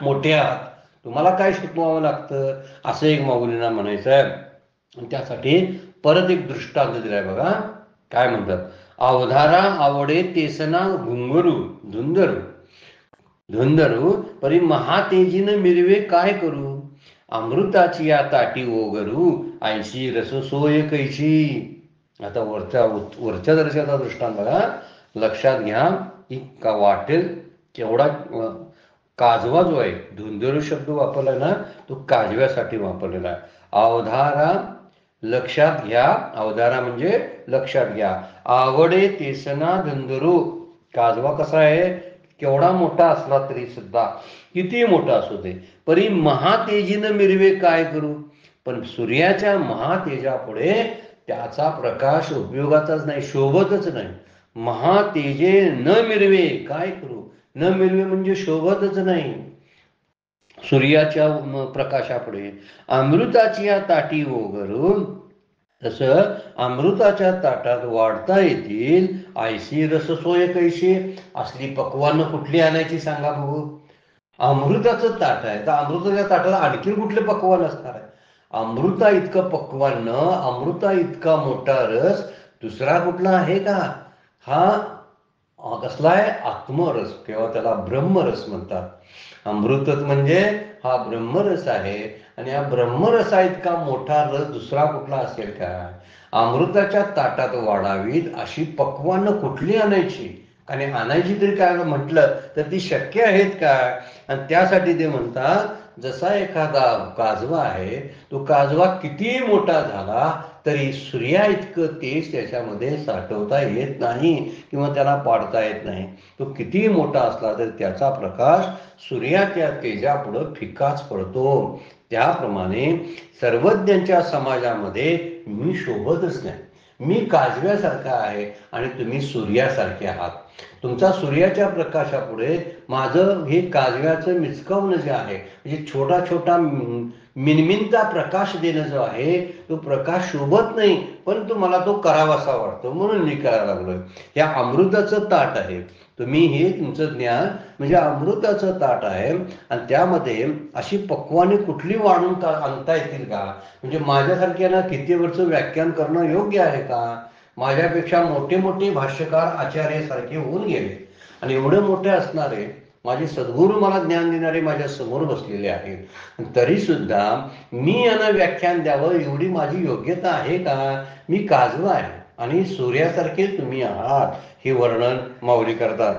मोठे आहात, तुम्हाला काय शिकवावं लागतं असं एक माऊलींना म्हणायचं आहे. आणि त्यासाठी परत एक दृष्टांत दिलाय बघा. काय म्हणतात अवधारा आवडे तेसना घुंगरू धुंदरू परी महातेजीनं मिरवे काय करू. अमृताची या ताटी ओगरू ऐशी रस सोय कैशी. आता वरच्या दर्शाचा दृष्टांत बघा लक्षात घ्या की का वाटेल केवढा काजवा जो आहे धुंदरू शब्द वापरला ना तो काजव्यासाठी वापरलेला आहे. अवधारा लक्षात घ्या, अवधारा म्हणजे लक्षात घ्या. आवडे तेसना धुंदरू. काजवा कसा आहे केवढा मोठा असला तरी सुद्धा किती मोठा असू दे परी महातेजीनं मिरवे काय करू. पण सूर्याच्या महातेजापुढे त्याचा प्रकाश उपयोगाचाच नाही, शोभतच नाही. महातेजे न मिरवे काय करू. न मिरवे म्हणजे शोभतच नाही सूर्याच्या प्रकाशापुढे. अमृताची या ताटी ओगरून तसं अमृताच्या ताटात वाढता येतील ऐशी रससोय कैशी. असली पक्वान कुठली आणायची सांगा बघू. अमृताचं ताट आहे तर अमृताच्या ताटाला आणखी कुठले पक्वान असणार आहे. अमृता इतकं पक्वान अमृता इतका मोठा रस दुसरा कुठला आहे का. हा कसला आहे आत्मरस किंवा त्याला ब्रह्मरस म्हणतात. अमृतच म्हणजे हा ब्रह्मरस आहे आणि या ब्रह्मरसा इतका मोठा रस दुसरा कुठला असेल का. अमृताच्या ताटात वाढावीत अशी पक्वान कुठली आणायची आणि आणायची तरी काय म्हटलं तर ती शक्य आहेत का. आणि त्यासाठी ते म्हणतात जसा एखादा काजवा आहे तो काजवा किती मोठा झाला तरी सूर्या इतकं तेज त्याच्यामध्ये साठवता येत नाही किंवा त्याला पाडता येत नाही. तो किती मोठा असला तरी त्याचा प्रकाश सूर्याच्या तेजापुढं फिकाच पडतो. त्याप्रमाणे सर्वज्ञांच्या समाजामध्ये मी शोभतच नाही. मी काजव्यासारखा आहे आणि तुम्ही सूर्यासारखे आहात. तुमचा सूर्याच्या प्रकाशापुढे माझं हे काजव्याचं मिचकावणं जे आहे म्हणजे छोटा छोटा मिनमिनता प्रकाश देणं जो आहे तो प्रकाश शोभत नाही, परंतु मला तो करावासा वाटतो म्हणून मी करायला लागलोय. हे अमृताचं ताट आहे. तुम्ही हे तुमचं ज्ञान म्हणजे अमृताचं ताट आहे आणि त्यामध्ये अशी पक्वाने कुठली वाढून आणता येतील का. म्हणजे माझ्यासारख्याला किती वर्ष व्याख्यान करणं योग्य आहे का. माझ्यापेक्षा मोठे मोठे भाष्यकार आचार्य सारखे होऊन गेले आणि एवढे मोठे असणारे माझे सद्गुरू मला ज्ञान देणारे माझ्या समोर बसलेले आहेत. तरी सुद्धा मी यांना व्याख्यान द्यावं एवढी माझी योग्यता आहे का. मी काजवा आहे आणि सूर्यासारखे तुम्ही आहात हे वर्णन माऊली करतात.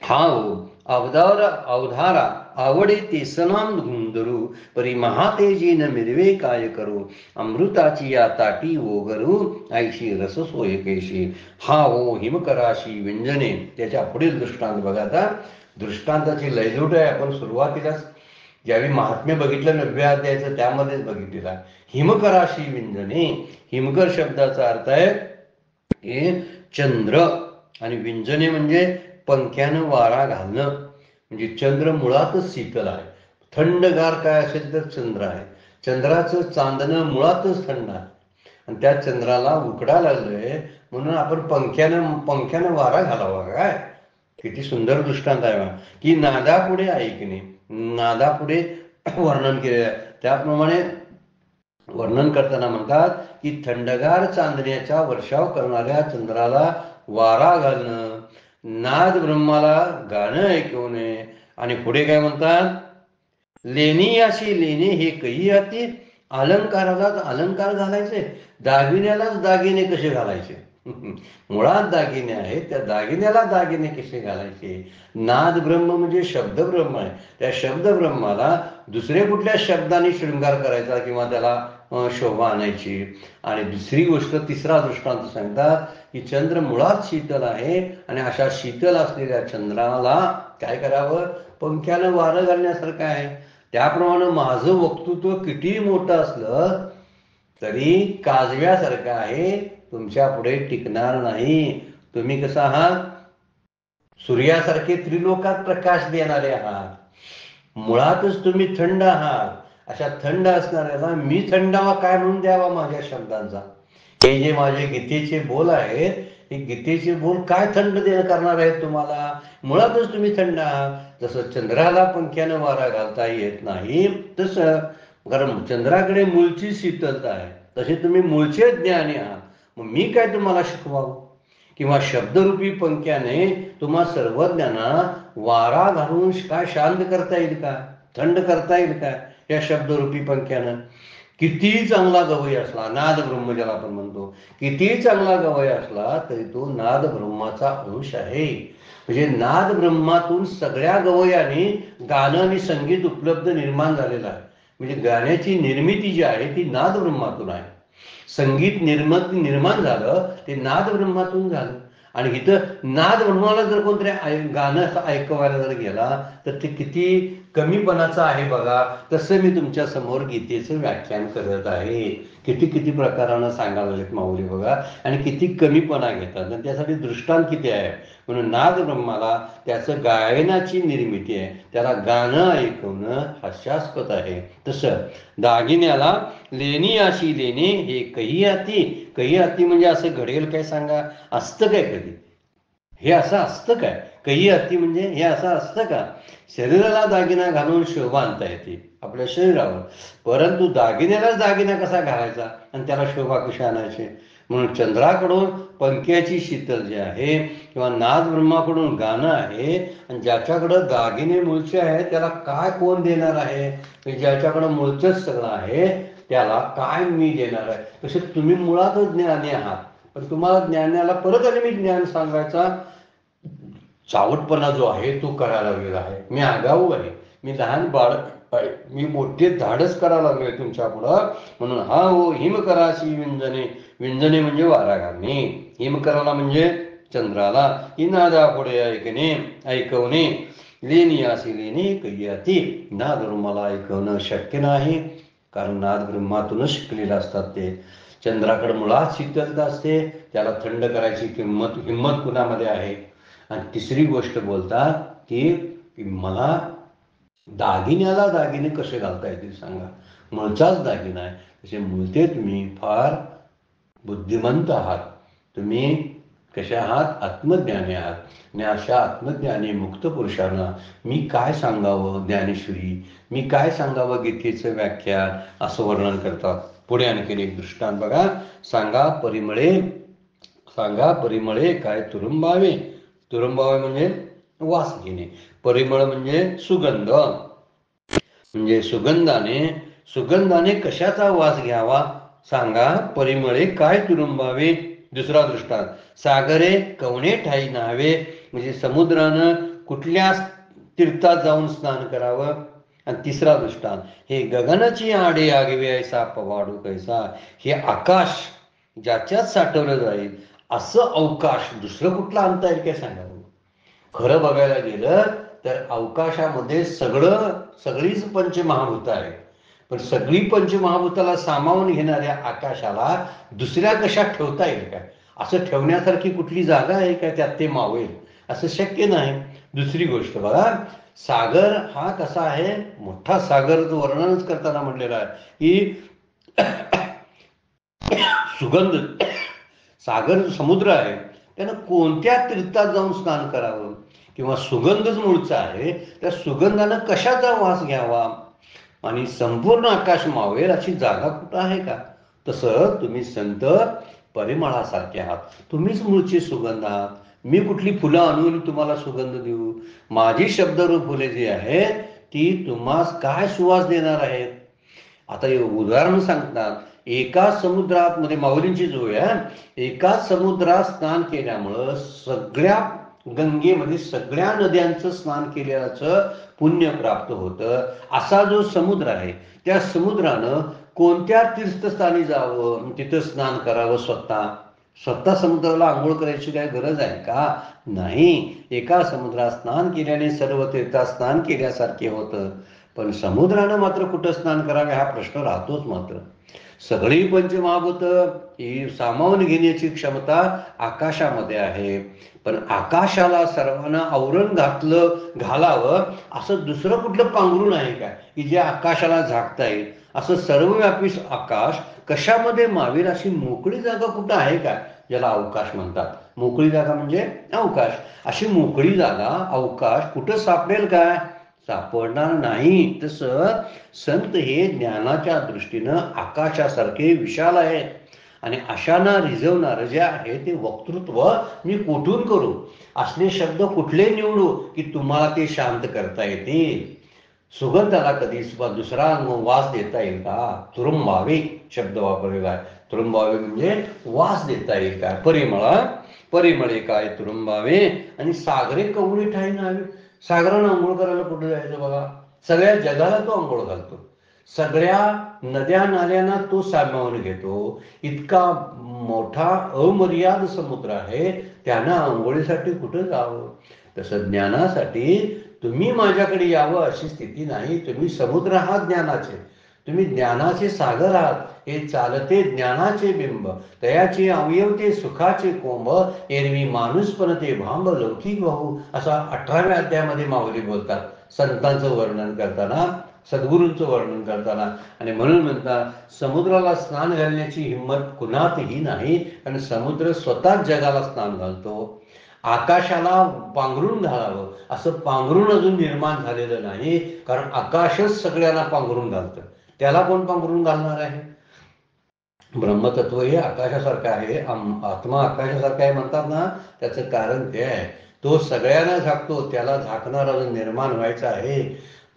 हा हो अवधारा आवडे तेसनाम घुंदरू परी महातेजी न मिरवे काय करू अमृताची या ताटी ओगरू ऐशी रस सोय केशी. हा हो हिमकराशी व्यंजने. त्याच्या पुढील दृष्टांत बघा. आता दृष्टांताची लयजूट आहे. आपण सुरुवातीलाच ज्यावेळी महात्म्य बघितलं 9व्या अध्यायाचं त्यामध्येच बघितलेला. हिमकराशी व्यंजने. हिमकर शब्दाचा अर्थ आहे हे चंद्र, आणि विंजने म्हणजे पंख्यानं वारा घालणं. म्हणजे चंद्र मुळातच शीतल आहे. थंडगार काय असेल तर चंद्र आहे. चंद्राचं चांदणं मुळातच थंड आहे, आणि त्या चंद्राला उकडा लागलंय म्हणून आपण पंख्यानं वारा घालावा. काय किती सुंदर दृष्टांत आहे बा. की नादापुढे ऐकणे. नादापुढे वर्णन केलेलं आहे. त्याप्रमाणे वर्णन करताना म्हणतात की थंडगार चांदण्याचा वर्षाव करणाऱ्या चंद्राला वारा घालणं, नाद ब्रह्माला गाणं ऐकवणे. आणि पुढे काय म्हणतात, लेणी अशी लेणे हे कही हाती. अलंकारालाच अलंकार घालायचे, दागिन्यालाच दागिने कसे घालायचे. मुळात दागिने आहेत, त्या दागिन्याला दागिने कसे घालायचे. नाद ब्रह्म म्हणजे शब्द ब्रह्म आहे. त्या शब्द ब्रह्माला दुसऱ्या कुठल्या शब्दाने शृंगार करायचा किंवा त्याला शोभा आणायची. आणि दुसरी गोष्ट, तिसरा दृष्टांत सांगतात की चंद्र मुळात शीतल आहे, आणि अशा शीतल असलेल्या चंद्राला काय करावं, पंख्यानं वारं घालण्यासारखं आहे. त्याप्रमाणे माझं वक्तृत्व किती मोठं असलं तरी काजव्यासारखं आहे, तुमच्या पुढे टिकणार नाही. तुम्ही कसं आहात, सूर्यासारखे त्रिलोकात प्रकाश देणारे आहात. मुळातच तुम्ही थंड आहात. अशा थंड असणाऱ्याला मी थंडावा काय म्हणून द्यावा माझ्या शब्दांचा. हे जे माझे गीतेचे बोल आहेत, हे गीतेचे बोल काय थंड करणार आहेत तुम्हाला. मुळातच तुम्ही थंड आहात. जसं चंद्राला पंख्यानं वारा घालता येत नाही तसं, कारण चंद्राकडे मूळची शीतलता आहे, तसे तुम्ही मूळचे ज्ञानी आहात. मग मी काय तुम्हाला शिकवावं, किंवा शब्दरूपी पंख्याने तुम्हा सर्वज्ञांना वारा घालून काय शांत करता येईल का, थंड करता येईल का या शब्दरूपी पंख्यानं. कितीही चांगला गवई असला, नाद ब्रह्म ज्याला आपण म्हणतो, कितीही चांगला गवई असला तरी तो नाद ब्रह्माचा अंश आहे. म्हणजे नाद ब्रह्मातून सगळ्या गवयाने गाणं आणि संगीत उपलब्ध निर्माण झालेलं आहे. म्हणजे गाण्याची निर्मिती जी आहे ती नाद ब्रह्मातून आहे. संगीत निर्माण झालं ते नाद ब्रह्मातून झालं. आणि इथं नाद ब्रह्माला जर कोणतरी गाणं ऐकवायला जर गेला तर ते किती कमीपणाचं आहे बघा. तसं मी तुमच्या समोर गीतेचं व्याख्यान करत आहे. किती किती प्रकारानं सांगायला लागलेत माऊली बघा, आणि किती कमीपणा घेतात. आणि त्यासाठी दृष्टांत किती आहे. म्हणून नाद ब्रह्माला त्याचं गायनाची निर्मिती आहे, त्याला गाणं ऐकवणं हास्यास्पद आहे. तसं दागिन्याला लेणी अशी लेणे हे कही हाती. कही हाती म्हणजे असं घडेल काय सांगा, असतं काय कधी, हे असं असतं काय. कही हाती म्हणजे हे असं असतं का. शरीराला दागिना घालून शोभा आणता येते आपल्या शरीरावर, परंतु दागिन्यालाच दागिना कसा घालायचा आणि त्याला शोभा कशी आणायची. म्हणून चंद्राकडून पंख्याची शीतल जी आहे, किंवा नाद ब्रह्माकडून गाणं आहे, आणि ज्याच्याकडं दागिने मूळचे आहे त्याला काय कोण देणार आहे. ज्याच्याकडं मूळचंच सगळं आहे त्याला काय मी देणार आहे. तसे तुम्ही मुळातच ज्ञानी आहात, पण तुम्हाला ज्ञानाला परत आणि मी ज्ञान सांगायचा चावटपणा जो आहे तो करायला लागलेला आहे. मी आगाऊ आहे, मी लहान बाळक आहे, मी मोठे धाडस करायला लागलोय तुमच्या पुढं. म्हणून हा हो हिमकराशी विंजने. विंजने म्हणजे वारा घालणे, हिमकराला म्हणजे चंद्राला, इनादा पुढे ऐकवणे. लेणी अशी लेणी कही हाती. नाद ब्रह्माला ऐकवणं शक्य नाही, कारण नाद ब्रह्मातूनच शिकलेलं असतात ते. चंद्राकडे मुळात शीतलता असते, त्याला थंड करायची हिंमत कुणामध्ये आहे. आणि तिसरी गोष्ट बोलतात की मला दागिन्याला दागिने कसे घालता येतील सांगा. मुळचाच दागिना आहे. तसे मुळते तुम्ही फार बुद्धिमंत आहात. तुम्ही कशा आहात, आत्मज्ञानी आहात. आणि अशा आत्मज्ञानी मुक्त पुरुषांना मी काय सांगावं ज्ञानेश्वरी, मी काय सांगावं गीतेचं व्याख्यान, असं वर्णन करतात. पुढे आणखीन एक दृष्टांत बघा. सांगा परिमळे काय तुरुंबावे. तुरुंबावे म्हणजे वास घेणे, परिमळ म्हणजे सुगंध. म्हणजे सुगंधाने कशाचा वास घ्यावा सांगा. परिमळे काय तुरुंबावे. दुसरा दृष्टांत, सागरे कवणे ठाई न्हावे. म्हणजे समुद्रानं कुठल्या तीर्थात जाऊन स्नान करावं. आणि तिसरा दृष्टांत, हे गगनाची आडे आगवे ऐसा पवाडू कैसा, हे आकाश ज्याच्यात साठवलं जाईल असं अवकाश दुसरं कुठलं आणता येईल काय सांगा. खरं बघायला गेलं तर अवकाशामध्ये सगळीच पंचमहाभूत आहे, पण सगळी पंचमहाभूताला सामावून घेणाऱ्या आकाशाला दुसऱ्या कशात ठेवता येईल काय? असं ठेवण्यासारखी कुठली जागा आहे काय त्यात ते मावेल? असं शक्य नाही. दुसरी गोष्ट बघा, सागर हा कसा आहे, मोठा सागरचं वर्णनच करताना म्हटलेलं आहे की सुगंध, सागर समुद्र आहे, त्यानं कोणत्या तीर्थात जाऊन स्नान करावं, किंवा सुगंधच मूळचा आहे, त्या सुगंधानं कशाचा वास घ्यावा आणि संपूर्ण आकाश मावेल अशी जागा कुठं आहे का? तसं तुम्ही संत परिमळासारखे आहात, तुम्हीच मूळची सुगंध आहात. मी कुठली फुलं आणून तुम्हाला सुगंध देऊ? माझी शब्दरूप फुले जी आहेत ती तुम्हाला काय सुवास देणार आहेत? आता उदाहरण सांगतात, एका समुद्रात मध्ये माऊलींची जोड आहे, एका समुद्रात स्नान केल्यामुळं सगळ्या गंगेमध्ये सगळ्या नद्यांचं स्नान केल्याचं पुण्य प्राप्त होतं. असा जो समुद्र आहे त्या समुद्रानं कोणत्या तीर्थस्थानी जावं, तिथं स्नान करावं? स्वतः समुद्राला आंघोळ करायची काय गरज आहे का? नाही. एका समुद्रात स्नान केल्याने सर्व तीर्थात स्नान केल्यासारखे होतं, पण समुद्रानं मात्र कुठं स्नान करावे हा प्रश्न राहतोच. मात्र सगळी पंचमहाभूत ही सामावून घेण्याची क्षमता आकाशामध्ये आहे, पण आकाशाला सर्वांना आवरण घालावं असं दुसरं कुठलं पांघरून आहे का की जे आकाशाला झाकता येईल? असं सर्वव्यापी आकाश कशामध्ये मावेल अशी मोकळी जागा कुठं आहे का, ज्याला अवकाश म्हणतात? मोकळी जागा म्हणजे अवकाश. अशी मोकळी जागा अवकाश कुठं सापडेल काय? सापडणार नाही. तसं संत हे ज्ञानाच्या दृष्टीनं आकाशासारखे विशाल आहेत, आणि अशांना रिझवणार जे आहे ते वक्तृत्व मी कुठून करू? असले शब्द कुठले निवडू की तुम्हाला ते शांत करता येतील? सुगंधाला कधी दुसरा वास देता येईल का? तुरुंबावे शब्द वापरलेला आहे. तुरुंबावे म्हणजे वास देता येईल का? परिमळे काय तुरुंबावे, आणि सागरे कवळी ठाई नावे. सागरानं आंघोळ करायला कुठे जायचं बघा? सगळ्या जगाला तो आंघोळ घालतो, सगळ्या नद्या नाल्यांना तो सामावून घेतो. इतका मोठा अमर्याद समुद्र आहे, त्यांना आंघोळीसाठी कुठं जावं? तसं ज्ञानासाठी तुम्ही माझ्याकडे यावं अशी स्थिती नाही. तुम्ही समुद्र आहात ज्ञानाचे, तुम्ही ज्ञानाचे सागर आहात. हे चालते ज्ञानाचे बिंब, तयाचे अवयव ते सुखाचे कोंब, एरवी माणूस पण ते भांब लौकिक वाहू, असा 18व्या अध्यायामध्ये माऊली बोलतात संतांचं वर्णन करताना, सद्गुरूंचं वर्णन करताना. आणि म्हणून म्हणतात, समुद्राला स्नान घालण्याची हिंमत कुणातही नाही, कारण समुद्र स्वतःच जगाला स्नान घालतो. आकाशाला पांघरून घालावं असं पांघरून अजून निर्माण झालेलं नाही, कारण आकाशच सगळ्यांना पांघरून घालतं. त्याला कोण पांघरून घालणार आहे? ब्रह्मतत्व हे आकाशासारखं आहे, आत्मा आकाशासारखा आहे म्हणतात ना, त्याचं कारण ते आहे, तो सगळ्यांना झाकतो, त्याला झाकणार अजून निर्माण व्हायचं आहे.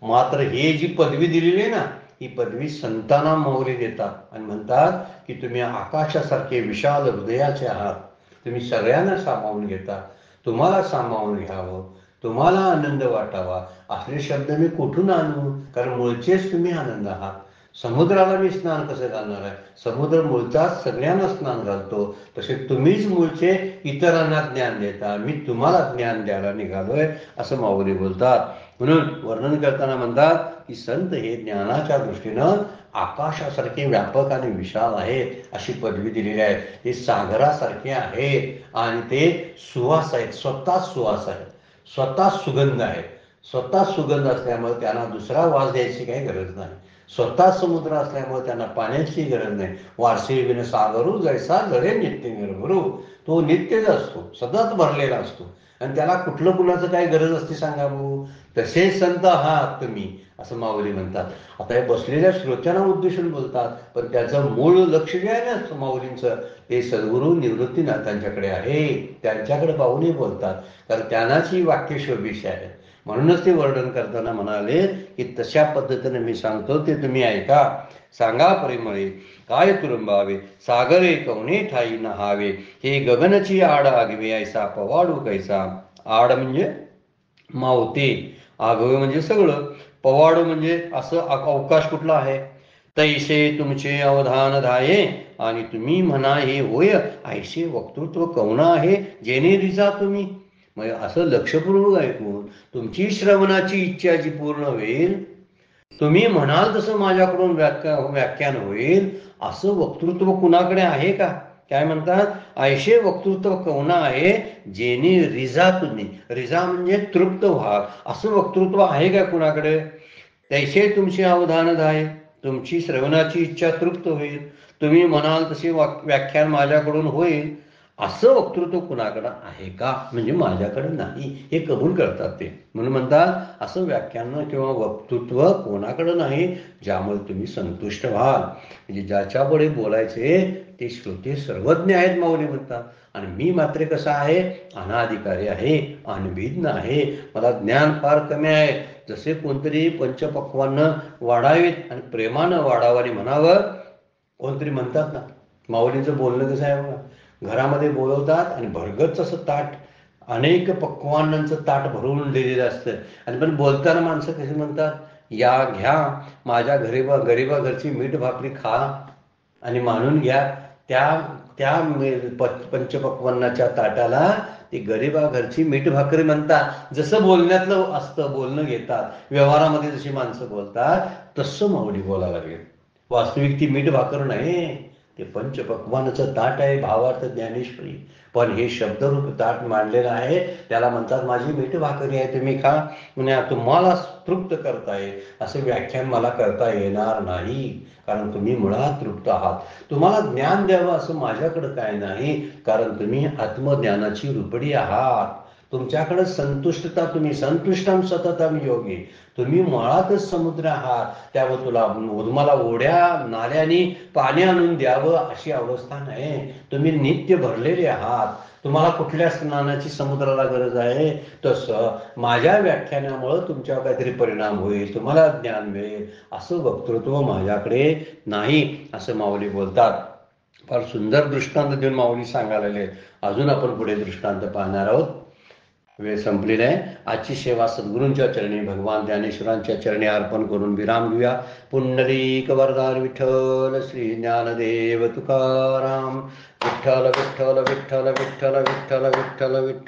मात्र हे जी पदवी दिलेली आहे ना, ही पदवी संतांना माऊली देतात आणि म्हणतात की तुम्ही आकाशासारखे विशाल हृदयाचे आहात, तुम्ही सगळ्यांना सामावून घेता. तुम्हाला सामावून घ्यावं, तुम्हाला आनंद वाटावा असले शब्द मी कुठून आणू? कारण मूळचेच तुम्ही आनंद आहात. समुद्राला मी स्नान कसं घालणार आहे? समुद्र मूळचाच सगळ्यांना स्नान घालतो. तसे तुम्हीच मूळचे इतरांना ज्ञान देता, मी तुम्हाला ज्ञान द्यायला निघालोय असं माऊली बोलतात. म्हणून वर्णन करताना म्हणतात की संत हे ज्ञानाच्या दृष्टीनं आकाशासारखे व्यापक आणि विशाल आहेत, अशी पदवी दिलेली आहे. ते सागरासारखे आहेत आणि ते सुवास आहेत, स्वतः सुवास आहेत, स्वतः सुगंध आहे. स्वतः सुगंध असल्यामुळे त्यांना दुसरा वास द्यायची काही गरज नाही. स्वतः समुद्र असल्यामुळे त्यांना पाण्याची गरज नाही. वारसे विन सागरू जैसा जडे नित्य निर्भरू, तो नित्यच असतो, सतत भरलेला असतो, आणि त्याला कुठलं कुणाचं काय गरज असते सांगा भाऊ? तसे संत आहात तुम्ही असं माऊली म्हणतात. आता हे बसलेल्या श्रोत्यांना उद्देशून बोलतात, पण त्याचं मूळ लक्ष जे आहे ना माऊलींचं, ते सद्गुरू निवृत्तीनाथांच्याकडे आहे. त्यांच्याकडे पाहूनही बोलतात, कारण त्यांनाची वाक्य शोभिष्य आहे. म्हणूनच ते वर्णन करताना म्हणाले की तशा पद्धतीने मी सांगतो ते तुम्ही ऐका. सांगा परिमळे काय तुरुंबावे, सागरे कवने ठाई नहावे, हे गगनची आड आगवे ऐसा पवाडू कैसा. आड म्हणजे मावते, आगवे म्हणजे सगळं, पवाड म्हणजे असं अवकाश कुठला आहे. तैसे तुमचे अवधान धाये आणि तुम्ही म्हणा हे होय, ऐसे वक्तृत्व कवना आहे जेणे रिजा तुम्ही. म्हणजे असं लक्षपूर्वक ऐकून तुमची श्रवणाची इच्छा जी पूर्ण होईल, तुम्ही म्हणाल तसं माझ्याकडून व्याख्यान होईल, असं वक्तृत्व कुणाकडे आहे का. काय म्हणतात, ऐशे वक्तृत्व कवना आहे जेणे रिझा तुम्ही. रिझा म्हणजे तृप्त व्हा, असं वक्तृत्व आहे का कुणाकडे. तैसे तुमचे अवधान आहे, तुमची श्रवणाची इच्छा तृप्त होईल, तुम्ही म्हणाल तसे व्याख्यान माझ्याकडून होईल, असं वक्तृत्व कुणाकडं आहे का. म्हणजे माझ्याकडे नाही हे कबूल करतात ते. म्हणून म्हणतात असं व्याख्यान किंवा वक्तृत्व कोणाकडं नाही ज्यामुळे तुम्ही संतुष्ट व्हाल. म्हणजे ज्याच्यापुढे बोलायचे ते श्रोते सर्वज्ञ आहेत माऊली म्हणतात, आणि मी मात्र कसा आहे, अनाधिकारी आहे, अनभिज्ञ आहे, मला ज्ञान फार कमी आहे. जसे कोणतरी पंचपक्वानं वाढावेत आणि प्रेमानं वाढावं आणि म्हणावं, कोणतरी म्हणतात ना, माऊलींचं बोलणं कसं आहे बघा, घरामध्ये बोलवतात आणि भरगच असं ताट, अनेक पक्वानांचं ताट भरून दिलेलं असतं, आणि पण बोलताना माणसं कशी म्हणतात, या घ्या माझ्या गरीबा घरची मीठ भाकरी खा आणि मानून घ्या. त्या त्या पंचपक्वान्नाच्या ताटाला ती गरीबा घरची मीठ भाकरी म्हणतात. जसं बोलण्यातलं असतं, बोलणं घेतात, व्यवहारामध्ये जशी माणसं बोलतात तसं माऊली बोलायला लागले. वास्तविक ती मीठ भाकर नाही, ते पंचपक्वानाचं ताट आहे, भावार्थ ज्ञानेश्वरी. पण हे शब्दरूप ताट मांडलेलं आहे, त्याला म्हणतात माझी मीठ भाकरी आहे, तुम्ही खा. म्हणजे तुम्हाला तृप्त करताय असं व्याख्यान मला करता येणार नाही, कारण तुम्ही मुळात तृप्त आहात. तुम्हाला ज्ञान द्यावं असं माझ्याकडं काय नाही, कारण तुम्ही आत्मज्ञानाची रुपडी आहात. तुमच्याकडे संतुष्टता, तुम्ही संतुष्टम सततम योगी, तुम्ही मुळातच समुद्र आहात. त्यावर तुम्हाला ओढ्या नाल्याने पाणी आणून द्यावं अशी अवस्था नाही. तुम्ही नित्य भरलेले आहात, तुम्हाला कुठल्या स्नानाची समुद्राला गरज आहे. तसं माझ्या व्याख्यानामुळं तुमच्यावर काहीतरी परिणाम होईल, तुम्हाला ज्ञान मिळेल, असं वक्तृत्व माझ्याकडे नाही, असं माऊली बोलतात. फार सुंदर दृष्टांत देऊन माऊली सांगायला. अजून आपण पुढे दृष्टांत पाहणार आहोत. वेळ संपलेला आहे. आजची सेवा सद्गुरूंच्या चरणी, भगवान ज्ञानेश्वरांच्या चरणी अर्पण करून विराम घेऊया. पुंडलीक वरदान विठ्ठल श्री ज्ञानदेव तुकाराम. विठ्ठल विठ्ठल विठ्ठल विठ्ठल विठ्ठल विठ्ठल विठ्ठल.